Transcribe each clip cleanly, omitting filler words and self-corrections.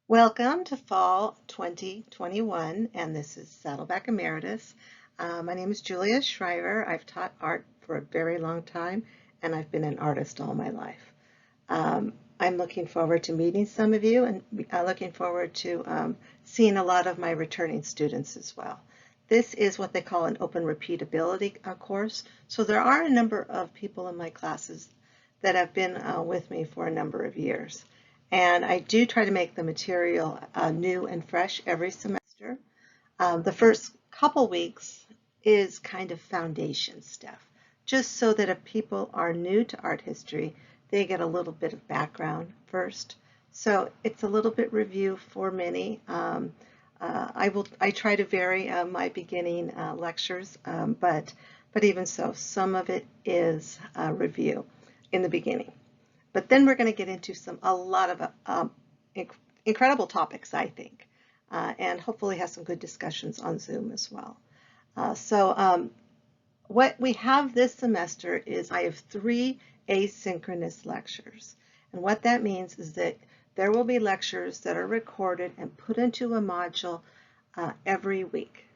Welcome to Fall 2021, and this is Saddleback Emeritus. My name is Julia Shriver. I've taught art for a very long time, and I've been an artist all my life. I'm looking forward to meeting some of you and looking forward to seeing a lot of my returning students as well. This is what they call an open repeatability course, so there are a number of people in my classes that have been with me for a number of years. And I do try to make the material new and fresh every semester. The first couple weeks is kind of foundation stuff, just so that if people are new to art history, they get a little bit of background first. So it's a little bit review for many. I try to vary my beginning lectures, but even so, some of it is review in the beginning. But then we're going to get into a lot of incredible topics, I think, and hopefully have some good discussions on Zoom as well. What we have this semester is I have 3 asynchronous lectures. And what that means is that there will be lectures that are recorded and put into a module every week.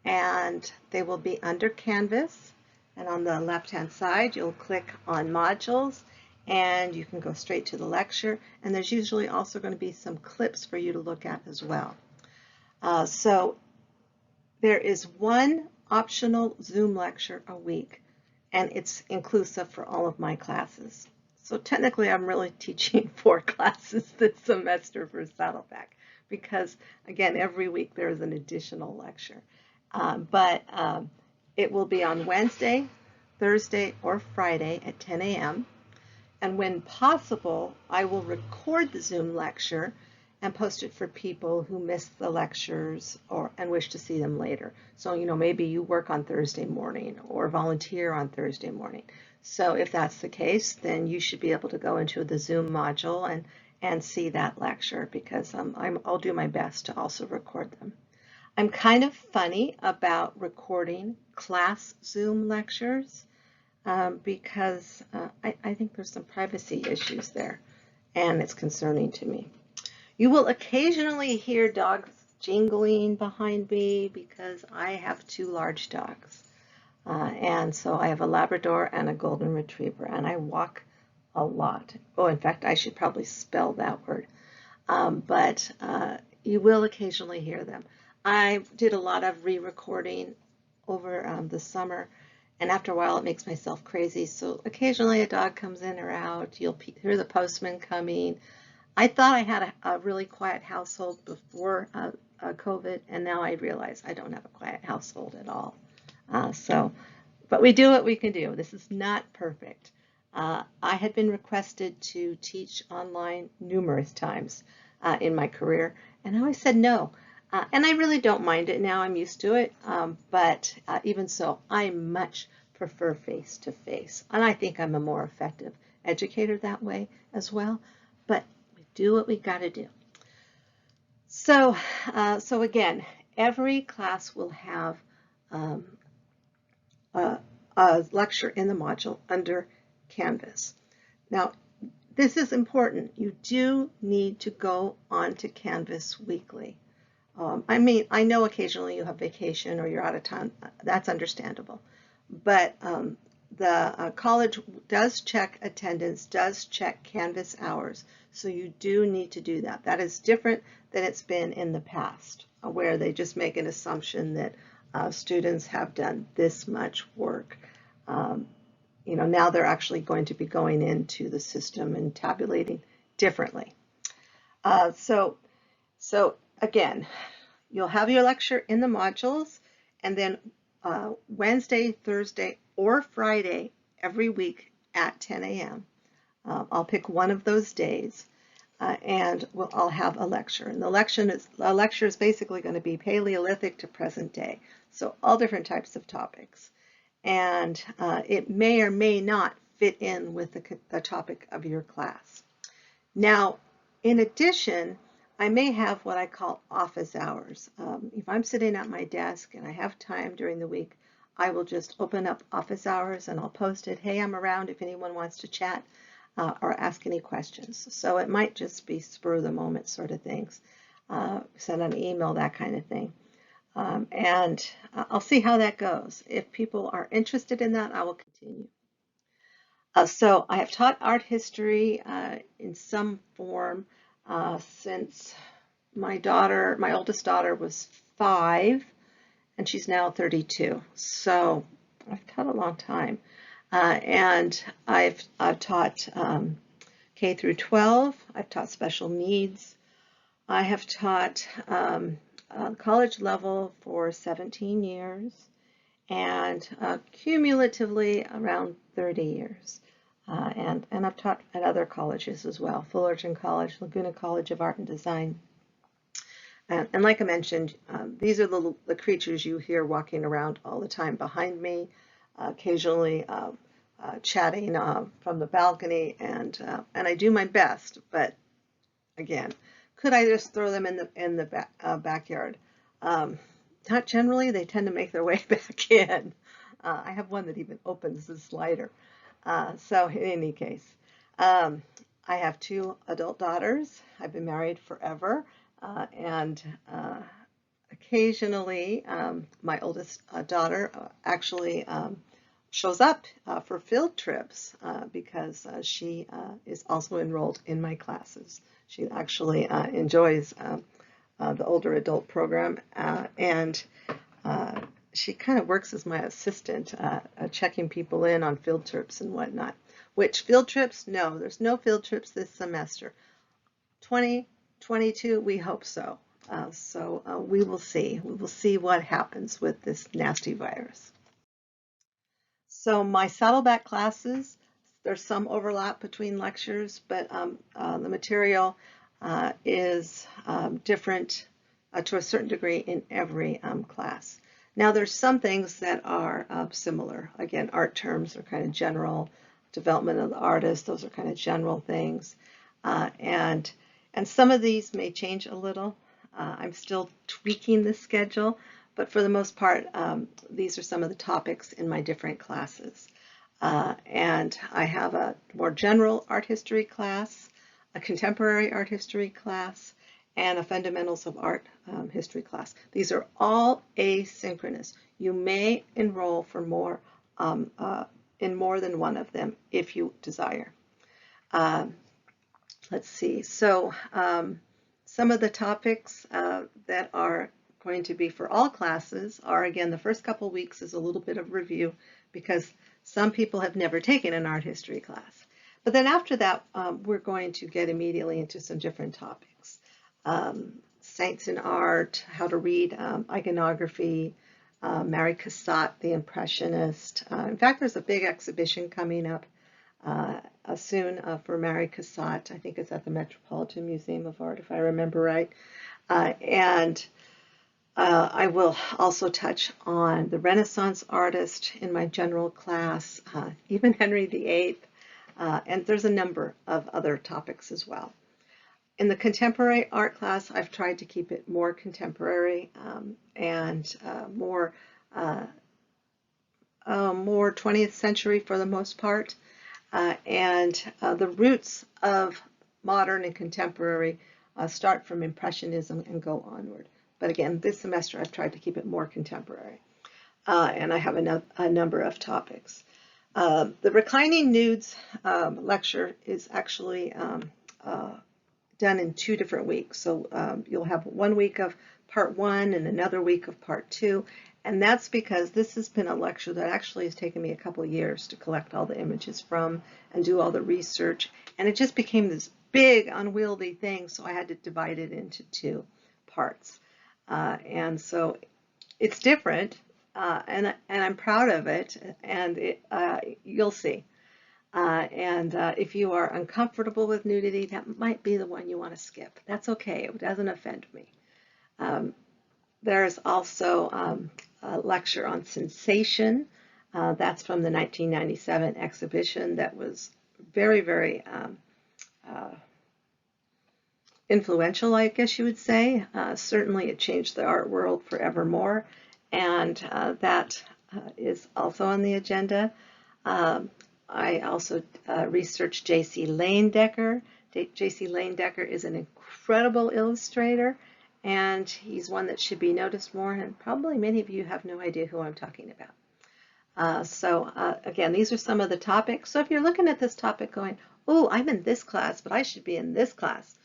And they will be under Canvas. And on the left-hand side, you'll click on modules and you can go straight to the lecture. And there's usually also going to be some clips for you to look at as well. So there is one optional Zoom lecture a week, and it's inclusive for all of my classes. So technically, I'm really teaching 4 classes this semester for Saddleback because, again, every week there is an additional lecture. It will be on Wednesday, Thursday, or Friday at 10 a.m. And when possible, I will record the Zoom lecture and post it for people who missed the lectures and wish to see them later. So, maybe you work on Thursday morning or volunteer on Thursday morning. So if that's the case, then you should be able to go into the Zoom module and see that lecture because I'll do my best to also record them. I'm kind of funny about recording class Zoom lectures because I think there's some privacy issues there, and it's concerning to me. You will occasionally hear dogs jingling behind me because I have 2 large dogs. And so I have a Labrador and a Golden Retriever, and I walk a lot. Oh, in fact, I should probably spell that word. But you will occasionally hear them. I did a lot of re-recording over the summer, and after a while it makes myself crazy. So occasionally a dog comes in or out. You'll hear the postman coming. I thought I had a really quiet household before COVID, and now I realize I don't have a quiet household at all. But we do what we can do. This is not perfect. I had been requested to teach online numerous times in my career, and I always said no. And I really don't mind it now. I'm used to it. But even so, I much prefer face-to-face. And I think I'm a more effective educator that way as well. But we do what we got to do. So again, every class will have a lecture in the module under Canvas. Now, this is important. You do need to go onto Canvas weekly. I know occasionally you have vacation or you're out of town. That's understandable. But the college does check attendance, does check Canvas hours. So you do need to do that. That is different than it's been in the past, where they just make an assumption that students have done this much work. Now they're actually going to be going into the system and tabulating differently. So again, you'll have your lecture in the modules, and then Wednesday, Thursday, or Friday every week at 10 a.m. I'll pick one of those days, and I'll have a lecture. And the lecture is basically going to be Paleolithic to present day, so all different types of topics. And it may or may not fit in with the topic of your class. Now, in addition, I may have what I call office hours. If I'm sitting at my desk and I have time during the week, I will just open up office hours and I'll post it. Hey, I'm around if anyone wants to chat. or ask any questions. So it might just be spur of the moment sort of things. Send an email, that kind of thing. And I'll see how that goes. If people are interested in that, I will continue. So I have taught art history in some form since my oldest daughter was 5, and she's now 32. So I've taught a long time. And I've taught K through 12. I've taught special needs. I have taught college level for 17 years, and cumulatively around 30 years. And I've taught at other colleges as well, Fullerton College, Laguna College of Art and Design. And like I mentioned, these are the creatures you hear walking around all the time behind me, occasionally chatting from the balcony, and I do my best, but again, could I just throw them in the backyard? Not generally. They tend to make their way back in. I have one that even opens the slider. So in any case, I have 2 adult daughters. I've been married forever, and occasionally my oldest daughter actually shows up for field trips because she is also enrolled in my classes. She actually enjoys the older adult program, and she kind of works as my assistant, checking people in on field trips and whatnot. Which field trips? No, there's no field trips this semester. 2022, we hope so. We will see. We will see what happens with this nasty virus. So my Saddleback classes, there's some overlap between lectures, but the material is different to a certain degree in every class. Now there's some things that are similar. Again, art terms are kind of general, development of the artist, those are kind of general things. And some of these may change a little. I'm still tweaking the schedule, but for the most part, these are some of the topics in my different classes. And I have a more general art history class, a contemporary art history class, and a fundamentals of art history class. These are all asynchronous. You may enroll for more in more than one of them if you desire. Let's see. So some of the topics that are going to be for all classes are, again, the first couple weeks is a little bit of review because some people have never taken an art history class. But then after that, we're going to get immediately into some different topics. Saints in art, how to read iconography, Mary Cassatt, the Impressionist. In fact, there's a big exhibition coming up soon for Mary Cassatt. I think it's at the Metropolitan Museum of Art, if I remember right. And I will also touch on the Renaissance artist in my general class, even Henry VIII, and there's a number of other topics as well. In the contemporary art class, I've tried to keep it more contemporary and more 20th century for the most part. And the roots of modern and contemporary start from Impressionism and go onward. But again, this semester I've tried to keep it more contemporary. And I have a number of topics. The Reclining Nudes lecture is actually done in 2 different weeks. So you'll have 1 week of part 1 and another week of part 2. And that's because this has been a lecture that actually has taken me a couple of years to collect all the images from and do all the research. And it just became this big, unwieldy thing, so I had to divide it into 2 parts. And so it's different, and I'm proud of it, and you'll see. And if you are uncomfortable with nudity, that might be the one you want to skip. That's okay. It doesn't offend me. There's also a lecture on sensation. That's from the 1997 exhibition that was very, very influential, I guess you would say. Certainly it changed the art world forevermore, and that is also on the agenda. I also researched J.C. Lane-Decker. J.C. Lane-Decker is an incredible illustrator, and he's one that should be noticed more, and probably many of you have no idea who I'm talking about. Again, these are some of the topics. So if you're looking at this topic going, oh, I'm in this class, but I should be in this class,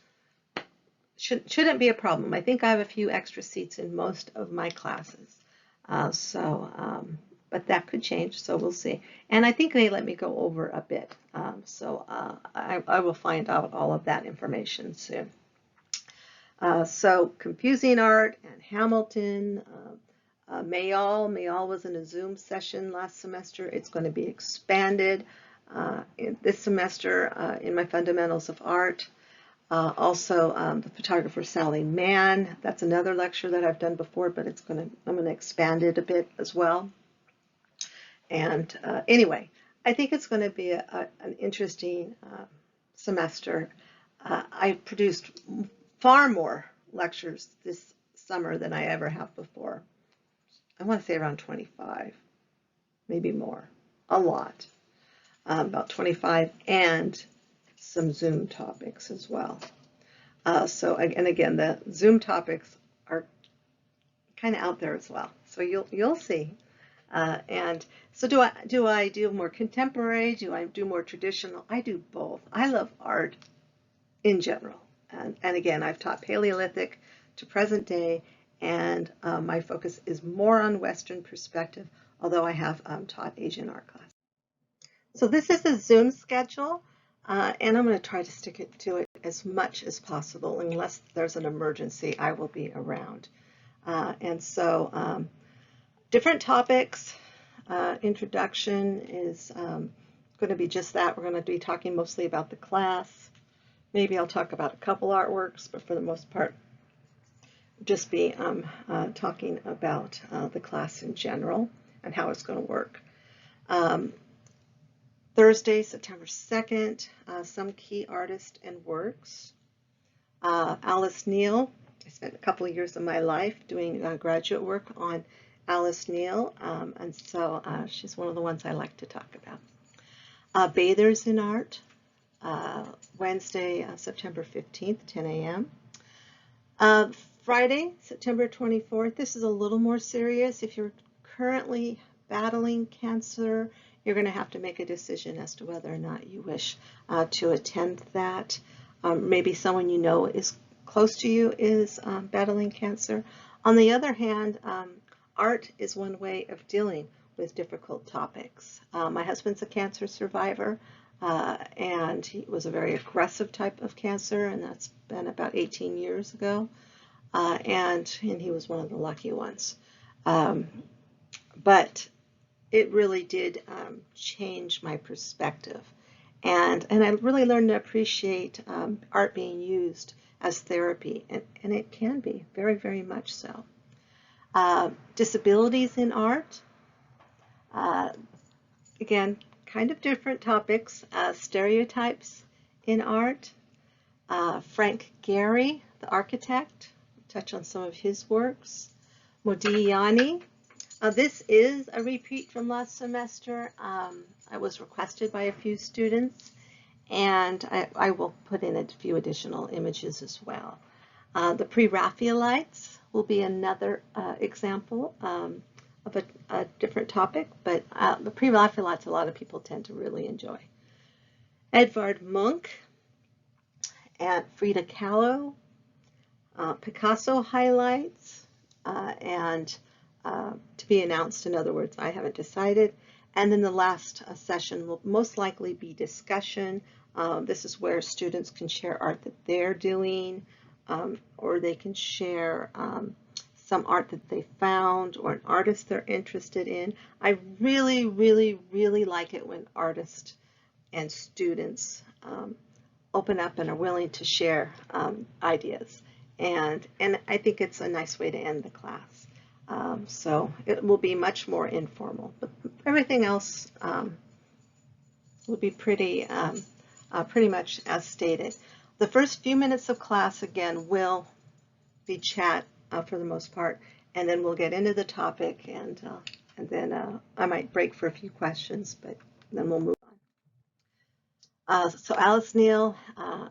shouldn't be a problem. I think I have a few extra seats in most of my classes. But that could change, so we'll see. And I think they let me go over a bit. I will find out all of that information soon. So confusing art and Hamilton, Mayall was in a Zoom session last semester. It's going to be expanded this semester in my Fundamentals of Art. Also, the photographer Sally Mann. That's another lecture that I've done before, but I'm going to expand it a bit as well. And anyway, I think it's going to be an interesting semester. I produced far more lectures this summer than I ever have before. I want to say around 25, maybe more, a lot, about 25, and some Zoom topics as well. And again, the Zoom topics are kind of out there as well. So you'll see. And so do I do more contemporary? Do I do more traditional? I do both. I love art in general. And again, I've taught Paleolithic to present day, and my focus is more on Western perspective, although I have taught Asian art class. So this is a Zoom schedule, and I'm going to try to stick to it as much as possible. Unless there's an emergency, I will be around. Different topics. Introduction is going to be just that. We're going to be talking mostly about the class. Maybe I'll talk about a couple artworks, but for the most part, just be talking about the class in general and how it's going to work. Thursday, September 2nd, some key artists and works. Alice Neal. I spent a couple of years of my life doing graduate work on Alice Neal, and so she's one of the ones I like to talk about. Bathers in Art, Wednesday, September 15th, 10 a.m. Friday, September 24th, this is a little more serious. If you're currently battling cancer, you're going to have to make a decision as to whether or not you wish to attend that. Maybe someone you know is close to you is battling cancer. On the other hand, art is one way of dealing with difficult topics. My husband's a cancer survivor, and he was a very aggressive type of cancer, and that's been about 18 years ago, and he was one of the lucky ones. But it really did change my perspective, and I really learned to appreciate art being used as therapy, and it can be very, very much so. Disabilities in art, again, kind of different topics. Stereotypes in art. Frank Gehry, the architect, touch on some of his works. Modigliani. This is a repeat from last semester. I was requested by a few students, and I will put in a few additional images as well. The Pre-Raphaelites will be another example of a different topic, but the Pre-Raphaelites a lot of people tend to really enjoy. Edvard Munch and Frida Kahlo, Picasso highlights, and to be announced, in other words, I haven't decided. And then the last session will most likely be discussion. This is where students can share art that they're doing, or they can share some art that they found or an artist they're interested in. I really, really, really like it when artists and students open up and are willing to share ideas. And I think it's a nice way to end the class. So it will be much more informal, but everything else will be pretty much as stated. The first few minutes of class, again, will be chat for the most part, and then we'll get into the topic, and then I might break for a few questions, but then we'll move on. So Alice Neal,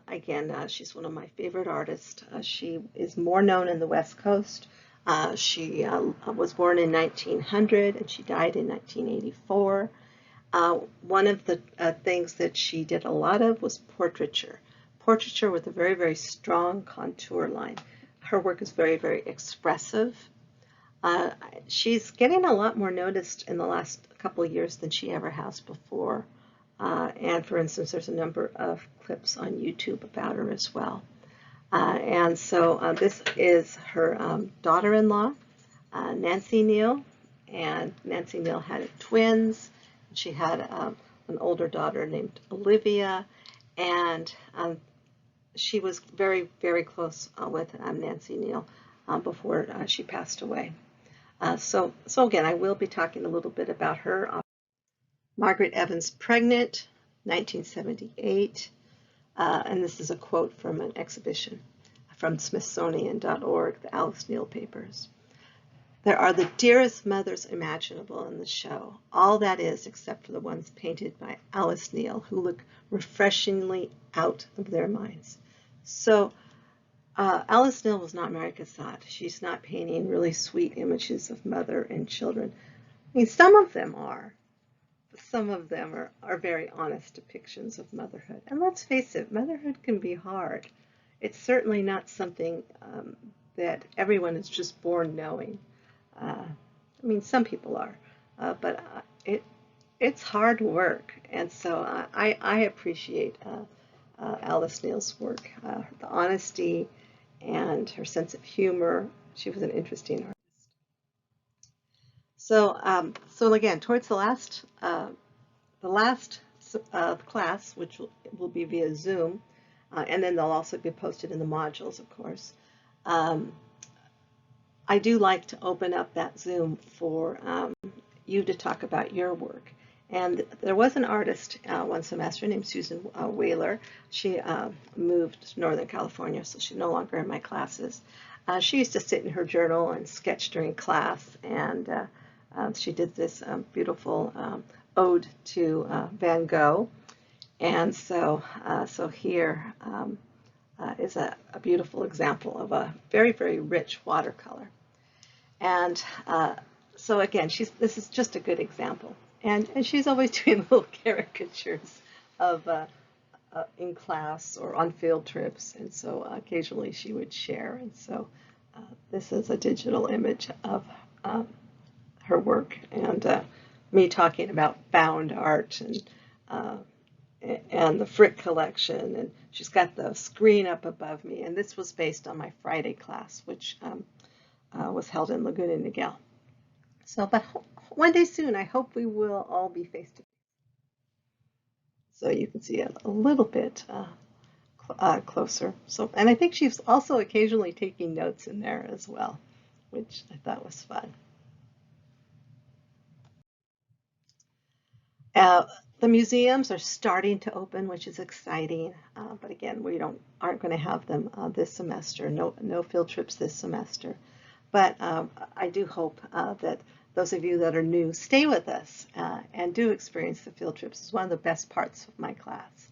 again, she's one of my favorite artists. She is more known in the West Coast. She was born in 1900 and she died in 1984. One of the things that she did a lot of was portraiture. Portraiture with a very, very strong contour line. Her work is very, very expressive. Uh, she's getting a lot more noticed in the last couple of years than she ever has before. And for instance, there's a number of clips on YouTube about her as well. And so this is her daughter-in-law, Nancy Neal. And Nancy Neal had twins. She had an older daughter named Olivia. And she was very, very close with Nancy Neal before she passed away. So again, I will be talking a little bit about her. Margaret Evans Pregnant, 1978. And this is a quote from an exhibition from Smithsonian.org, the Alice Neal Papers. There are the dearest mothers imaginable in the show, all that is except for the ones painted by Alice Neal, who look refreshingly out of their minds. So Alice Neal was not Mary Cassatt. She's not painting really sweet images of mother and children. I mean, some of them are. Some of them are very honest depictions of motherhood. And let's face it, motherhood can be hard. It's certainly not something that everyone is just born knowing. I mean, some people are, but it's hard work. And so I appreciate Alice Neal's work, the honesty and her sense of humor. She was an interesting artist. So again, towards the last class, which will be via Zoom, and then they'll also be posted in the modules, of course. I do like to open up that Zoom for you to talk about your work. And there was an artist one semester named Susan Whaler. She moved to Northern California, so she's no longer in my classes. She used to sit in her journal and sketch during class, and she did this beautiful ode to Van Gogh. And so here is a beautiful example of a very, very rich watercolor. And so again, this is just a good example. And she's always doing little caricatures of in class or on field trips. And so occasionally she would share. And so this is a digital image of her work, and me talking about found art and the Frick collection. And she's got the screen up above me. And this was based on my Friday class, which was held in Laguna Niguel. So, but one day soon, I hope we will all be face to face. So you can see it a little bit closer. So, and I think she's also occasionally taking notes in there as well, which I thought was fun. The museums are starting to open, which is exciting. But again, we aren't going to have them this semester. No field trips this semester. But I do hope that those of you that are new stay with us and do experience the field trips. It's one of the best parts of my class.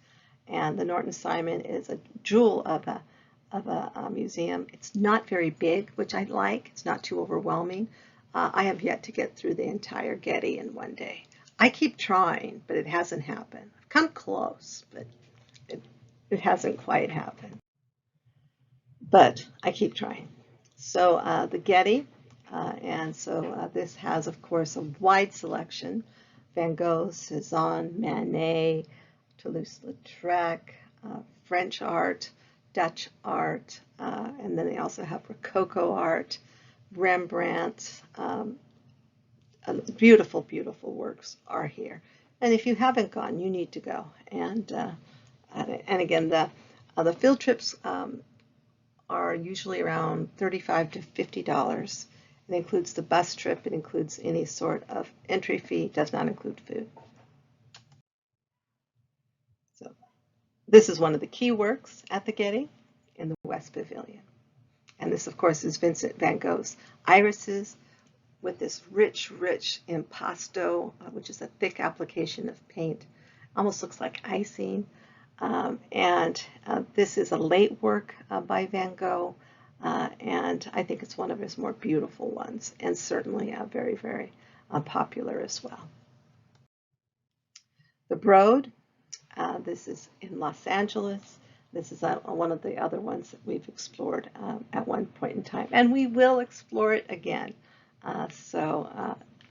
And the Norton Simon is a jewel of a museum. It's not very big, which I like. It's not too overwhelming. I have yet to get through the entire Getty in one day. I keep trying, but it hasn't happened. I've come close, but it hasn't quite happened. But I keep trying. So the Getty, and so this has, of course, a wide selection. Van Gogh, Cezanne, Manet, Toulouse-Lautrec, French art, Dutch art, and then they also have Rococo art, Rembrandt. Beautiful, beautiful works are here. And if you haven't gone, you need to go. And again, the field trips are usually around $35 to $50. It includes the bus trip. It includes any sort of entry fee. It does not include food. So this is one of the key works at the Getty in the West Pavilion. And this, of course, is Vincent van Gogh's Irises with this rich, rich impasto, which is a thick application of paint. Almost looks like icing. This is a late work by Van Gogh, and I think it's one of his more beautiful ones, and certainly very, very popular as well. The Broad, this is in Los Angeles. This is one of the other ones that we've explored at one point in time, and we will explore it again.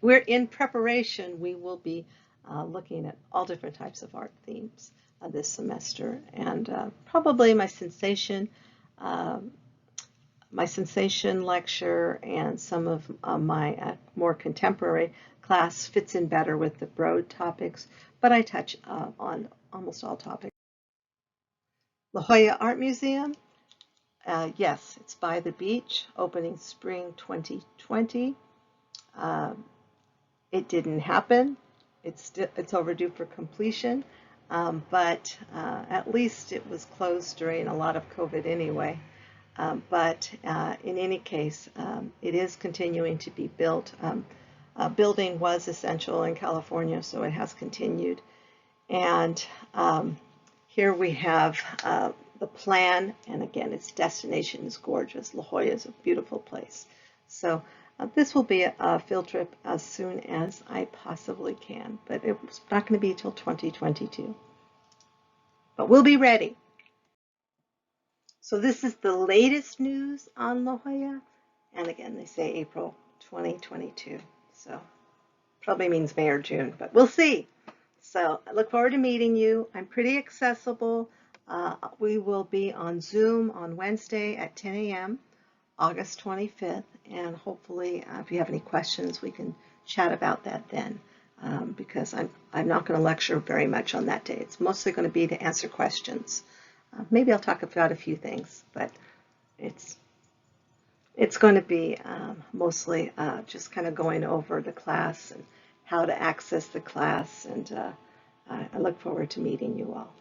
We're in preparation. We will be looking at all different types of art themes this semester, and probably my sensation lecture and some of my more contemporary class fits in better with the Broad topics, but I touch on almost all topics. La Jolla Art Museum, yes, it's by the beach, opening spring 2020. It didn't happen. It's overdue for completion, but at least it was closed during a lot of COVID anyway. But in any case, it is continuing to be built. Building was essential in California, so it has continued. And here we have the plan, and again, its destination is gorgeous. La Jolla is a beautiful place. So this will be a field trip as soon as I possibly can, but it's not going to be until 2022. But we'll be ready. So this is the latest news on La Jolla, and again, they say April 2022. So probably means May or June, but we'll see. So I look forward to meeting you. I'm pretty accessible. We will be on Zoom on Wednesday at 10 a.m., August 25th, and hopefully if you have any questions, we can chat about that then, because I'm not going to lecture very much on that day. It's mostly going to be to answer questions. Maybe I'll talk about a few things, but it's going to be mostly just kind of going over the class and how to access the class, and I look forward to meeting you all.